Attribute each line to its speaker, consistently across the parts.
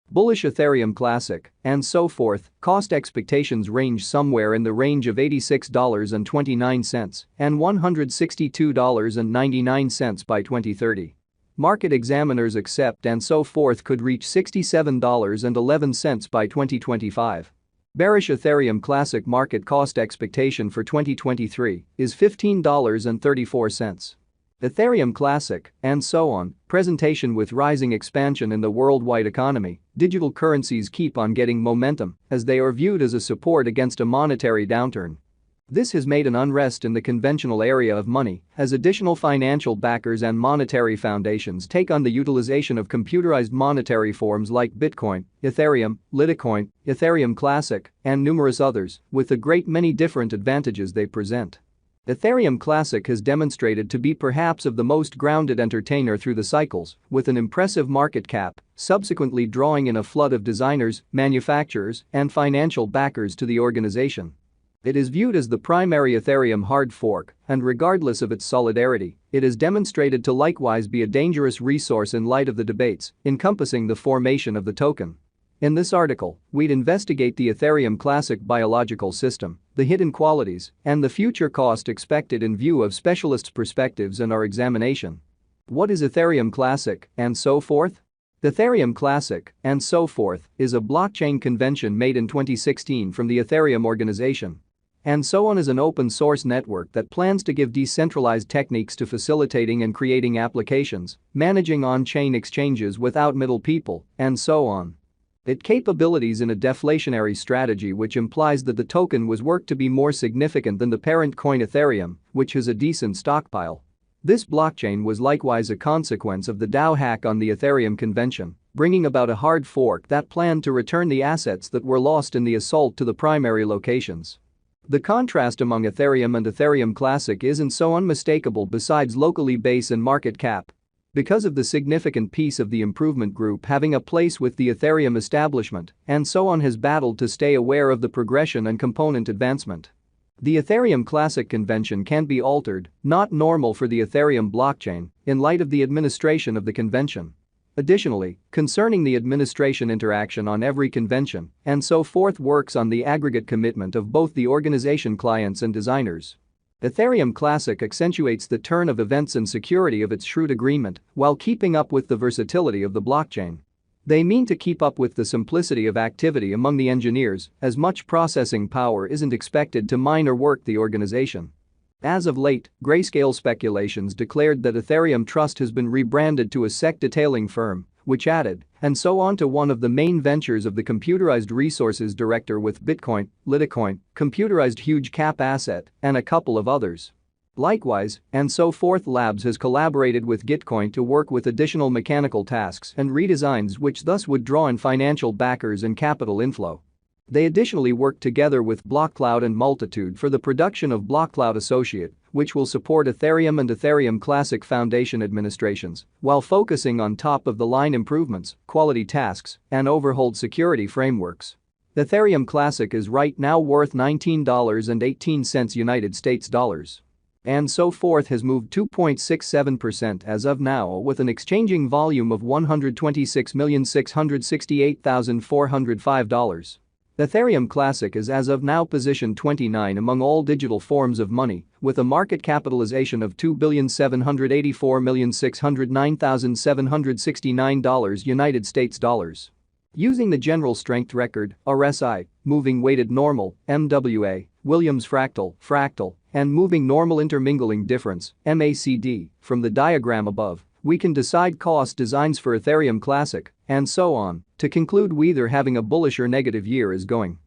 Speaker 1: Bullish Ethereum Classic, and so forth. Cost expectations range somewhere in the range of $86.29 and $162.99 by 2030. Market examiners accept and so forth could reach $67.11 by 2025. Bearish Ethereum Classic market cost expectation for 2023 is $15.34. Ethereum Classic, and so on. Presentation. With rising expansion in the worldwide economy, digital currencies keep on getting momentum as they are viewed as a support against a monetary downturn. This has made an unrest in the conventional area of money as additional financial backers and monetary foundations take on the utilization of computerized monetary forms like Bitcoin, Ethereum, Litecoin, Ethereum Classic, and numerous others, with a great many different advantages they present. Ethereum Classic has demonstrated to be perhaps of the most grounded entertainer through the cycles, with an impressive market cap, subsequently drawing in a flood of designers, manufacturers, and financial backers to the organization. It is viewed as the primary Ethereum hard fork, and regardless of its solidarity, it is demonstrated to likewise be a dangerous resource in light of the debates encompassing the formation of the token. In this article, we'd investigate the Ethereum Classic biological system, the hidden qualities, and the future cost expected in view of specialists' perspectives and our examination. What is Ethereum Classic, and so forth? Ethereum Classic, and so forth, is a blockchain convention made in 2016 from the Ethereum organization. And so on is an open-source network that plans to give decentralized techniques to facilitating and creating applications, managing on-chain exchanges without middle people, and so on. Its capabilities in a deflationary strategy, which implies that the token was worked to be more significant than the parent coin Ethereum, which has a decent stockpile. This blockchain was likewise a consequence of the DAO hack on the Ethereum convention, bringing about a hard fork that planned to return the assets that were lost in the assault to the primary locations. The contrast among Ethereum and Ethereum Classic isn't so unmistakable besides locally base and market cap. Because of the significant piece of the improvement group having a place with the Ethereum establishment, and so on has battled to stay aware of the progression and component advancement. The Ethereum Classic convention can be altered, not normal for the Ethereum blockchain, in light of the administration of the convention. Additionally, concerning the administration interaction on every convention, and so forth works on the aggregate commitment of both the organization clients and designers. Ethereum Classic accentuates the turn of events and security of its shrewd agreement while keeping up with the versatility of the blockchain. They mean to keep up with the simplicity of activity among the engineers, as much processing power isn't expected to mine or work the organization. As of late, Grayscale Speculations declared that Ethereum Trust has been rebranded to a SEC detailing firm, which added, and so on to one of the main ventures of the computerized resources director with Bitcoin, Litecoin, computerized huge cap asset, and a couple of others. Likewise, and so forth Labs has collaborated with Gitcoin to work with additional mechanical tasks and redesigns which thus would draw in financial backers and capital inflow. They additionally work together with BlockCloud and Multitude for the production of BlockCloud Associate, which will support Ethereum and Ethereum Classic Foundation administrations, while focusing on top-of-the-line improvements, quality tasks, and overhauled security frameworks. Ethereum Classic is right now worth $19.18 United States dollars. And so forth has moved 2.67% as of now with an exchanging volume of $126,668,405. Ethereum Classic is as of now positioned 29 among all digital forms of money, with a market capitalization of $2,784,609,769 United States dollars. Using the general strength record, RSI, moving weighted normal, MWA, Williams fractal, and moving normal intermingling difference, MACD, from the diagram above, we can decide cost designs for Ethereum Classic, and so on, to conclude we either having a bullish or negative year is going.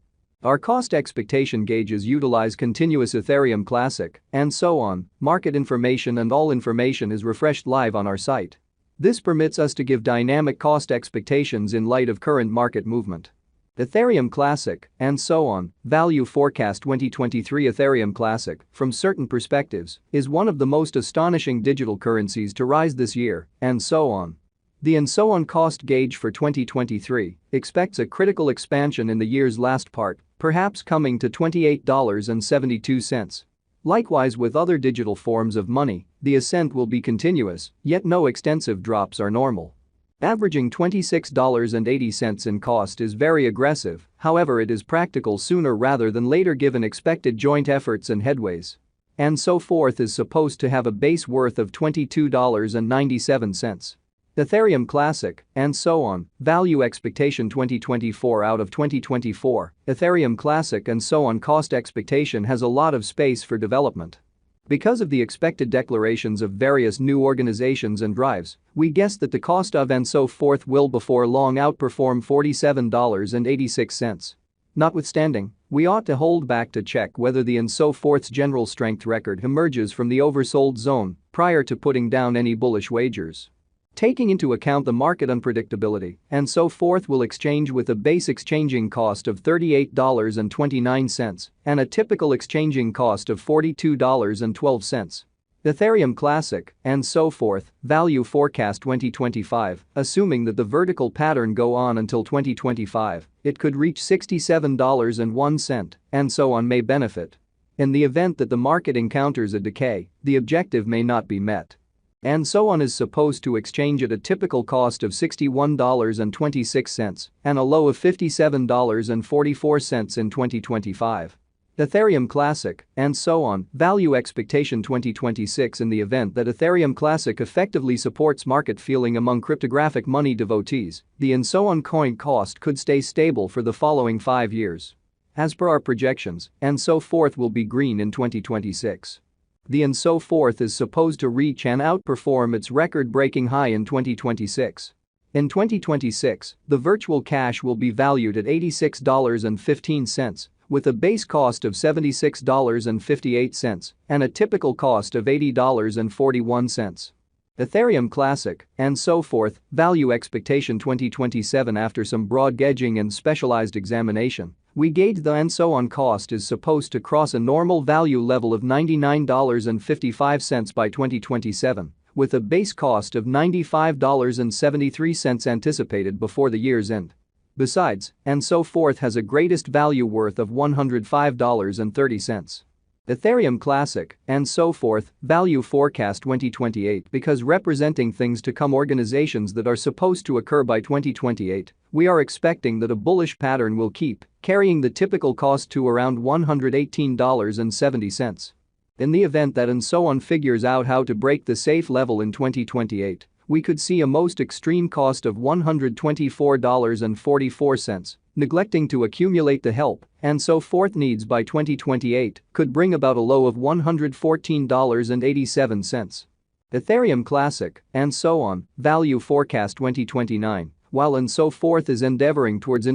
Speaker 1: Our cost expectation gauges utilize continuous Ethereum Classic, and so on, market information and all information is refreshed live on our site. This permits us to give dynamic cost expectations in light of current market movement. Ethereum Classic, and so on, value forecast 2023 Ethereum Classic, from certain perspectives, is one of the most astonishing digital currencies to rise this year, and so on. The and so on cost gauge for 2023 expects a critical expansion in the year's last part, perhaps coming to $28.72. Likewise with other digital forms of money, the ascent will be continuous, yet no extensive drops are normal. Averaging $26.80 in cost is very aggressive, however it is practical sooner rather than later given expected joint efforts and headways. And so forth is supposed to have a base worth of $22.97. Ethereum Classic, and so on, value expectation 2024 out of 2024, Ethereum Classic and so on cost expectation has a lot of space for development. Because of the expected declarations of various new organizations and drives, we guess that the cost of and so forth will before long outperform $47.86. Notwithstanding, we ought to hold back to check whether the and so forth's general strength record emerges from the oversold zone prior to putting down any bullish wagers. Taking into account the market unpredictability, and so forth will exchange with a base exchanging cost of $38.29 and a typical exchanging cost of $42.12. Ethereum Classic, and so forth, value forecast 2025, assuming that the vertical pattern go on until 2025, it could reach $67.01, and so on may benefit. In the event that the market encounters a decay, the objective may not be met. And so on is supposed to exchange at a typical cost of $61.26 and a low of $57.44 in 2025. Ethereum Classic, and so on, value expectation 2026 in the event that Ethereum Classic effectively supports market feeling among cryptographic money devotees, the and so on coin cost could stay stable for the following 5 years. As per our projections, and so forth will be green in 2026. The and so forth is supposed to reach and outperform its record-breaking high in 2026. In 2026, the virtual cash will be valued at $86.15, with a base cost of $76.58 and a typical cost of $80.41. Ethereum Classic, and so forth, value expectation 2027 after some broad gauging and specialized examination. We gauge the and so on cost is supposed to cross a normal value level of $99.55 by 2027, with a base cost of $95.73 anticipated before the year's end. Besides, and so forth has a greatest value worth of $105.30. Ethereum Classic, and so forth, value forecast 2028 because representing things to come organizations that are supposed to occur by 2028, we are expecting that a bullish pattern will keep carrying the typical cost to around $118.70. In the event that and so on figures out how to break the safe level in 2028, we could see a most extreme cost of $124.44, neglecting to accumulate the help and so forth needs by 2028 could bring about a low of $114.87. Ethereum Classic, and so on, value forecast 2029, while and so forth is endeavoring towards